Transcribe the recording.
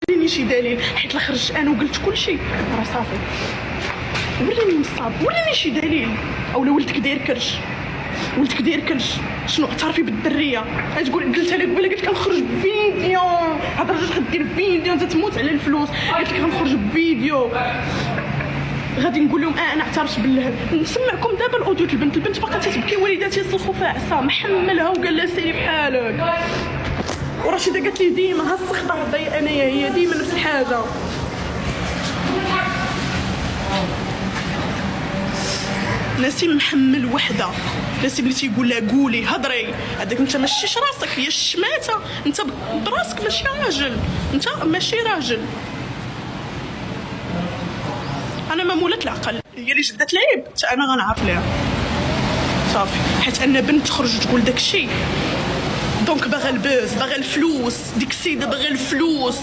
وريني شي دليل، حيت لا خرجت انا وقلت كلشي راه صافي. وريني نصاب، وريني شي دليل. اولا ولدك داير كرش، ولدك داير كرش، شنو اعترفي بالدريه؟ تقول قلتها لك قبيله، قلت لك غنخرج بفيديو، هاد الراجل غدير فيديو انت تموت على الفلوس، قلت لك غنخرج بفيديو غادي نقول لهم انا اعترفت باللهب. نسمعكم دابا الاوديو. البنت باقا تتبكي، والداتي يسلخوا فيها عصا، محملها وقال لها سيري بحالك. ورشيده قالت لي ديما ها السخطه ضايق انايا، هي ديما نفس الحاجه. نسيم محمل وحده، نسيم اللي تيقول لها قولي هضري، هذاك انت ماشيش راسك، هي الشماته، انت براسك ماشي راجل، انت ماشي راجل. انا ما مولات العقل، هي اللي جبدت العيب حتى انا غنعرف ليها صافي، حيت ان بنت تخرج تقول داكشي دونك باغا البوز، باغا الفلوس، ديك السيده باغا الفلوس.